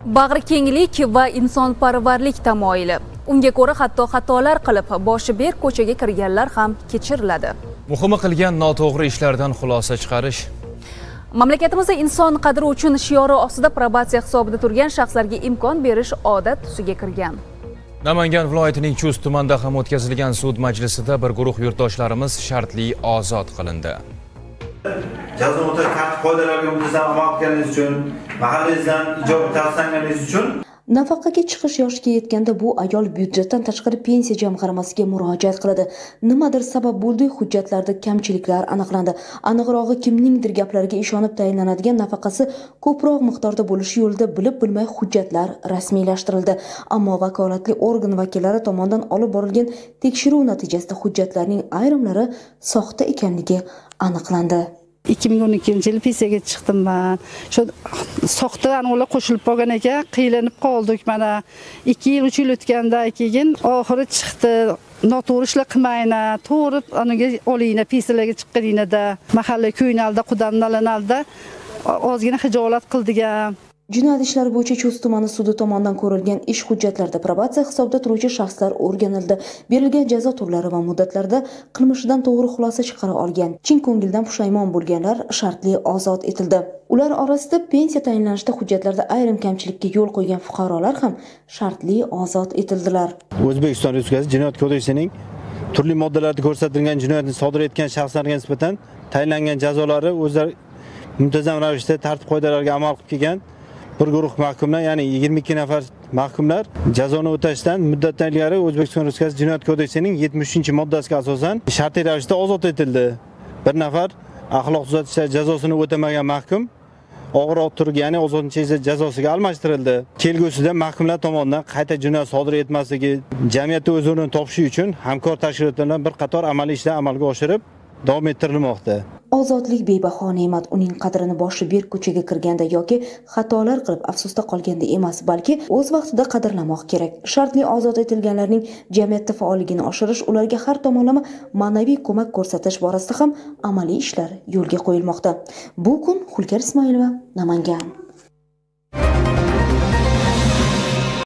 Bag'rikenglik va insonparvarlik tamoyili. Unga ko'ra hatto xatolar qilib, boshi ber ko'chaga kirganlar ham kechiriladi. Muhimi qilgan noto'g'ri ishlardan xulosa chiqarish. Mamlakatimizda inson qadri uchun shiori ostida probatsiya hisobida turgan shaxslarga imkon berish odat tusiga kirgan. Namangan viloyatining Chust tumanida ham o'tkazilgan sud majlisida bir guruh yurtdoshlarimiz shartli ozod qilindi. Jazo o'tash qoidalariga muntazam amal qilganingiz uchun, mahallangizdan ijobiy tavsiyangiz uchun Nafaqaga chiqish yoshiga yetganda bu ayol byudjetdan tashqari pensiya jamg'armasiga murojaat qiladi. Nimadir sabab bo'ldi, hujjatlarda kamchiliklar aniqlandi. Aniqrog'i kimningdir gaplariga ishonib tayinlanadigan nafaqasi ko'proq miqdorda bo'lishi yo'lida bilib-bilmay hujjatlar rasmiylashtirildi. Ammo vakolatli organ vakillari tomonidan olib borilgan tekshiruv natijasida hujjatlarning ayrimlari soxta ekanligi aniqlandi. 2012 yil pensiyaga chiqdim men. Shu soxta an'ular qo'shilib qolgan ekan, qiynalib qoldik mana. 2 yil 3 yil o'tgandan keyin oxiri chiqdi. Noto'g'ri ishlar qilmayna, to'g'ri aniga olinglar, pensiyaga chiqqaninglarda, mahalla ko'ynalda, qudamnalanalda ozgina hijolat qildik. Jinoyat ishlari bo'yicha Chust tumani sudi tomonidan ko'rilgan ish hujjatlarida probatsiya hisobida turuvchi shaxslar o'rganildi. Berilgan jazo turlari va muddatlarda qilmishidan to'g'ri xulosa chiqara olgan, chin ko'ngildan pushaymon bo'lganlar shartli ozod etildi. Ular orasida pensiya tayinlanishida hujjatlarda ayrim kamchilikka yo'l qo'ygan fuqarolar ham shartli ozod etildilar. O'zbekiston Respublikasi Jinoyat kodeksining turli moddalarida ko'rsatilgan jinoyatni sodir etgan shaxslarga nisbatan tayinlangan jazolari o'zlari muntazam ravishda tartib qoidalariga amal qilib kelgan bir guruh mahkumlar, ya'ni 22 nafar mahkumlar jazoni o'tashdan muddatdan ilgari O'zbekiston Respublikasi Jinoyat kodeksining 73-moddasiga asosan shartli ravishda ozod etildi. Bir nafar axloq tuzatish jazosini o'tamagan mahkum og'irroq turga, ya'ni ozodlik jazosiga almashtirildi. Kelgusida mahkumlar tomonidan qayta jinoyat sodir etmasligi, jamiyatda o'z o'rnini topishi uchun hamkor tashkilotlar bilan bir qator amaliy ishlar amalga oshirib davom ettirilmoqda. Ozodlik bebaho ne'mat, uning qadrini boshi ber ko'chaga kirganda yoki xatolar qilib afsusda qolganda emas, balki o'z vaqtida qadrlamoq kerak. Shartli ozod etilganlarning jamiyatda faolligini oshirish, ularga har tomonlama ma'naviy ko'mak ko'rsatish borasida ham amaliy ishlar yo'lga qo'yilmoqda. Bu kun Xulkar Ismoilova, Namangan.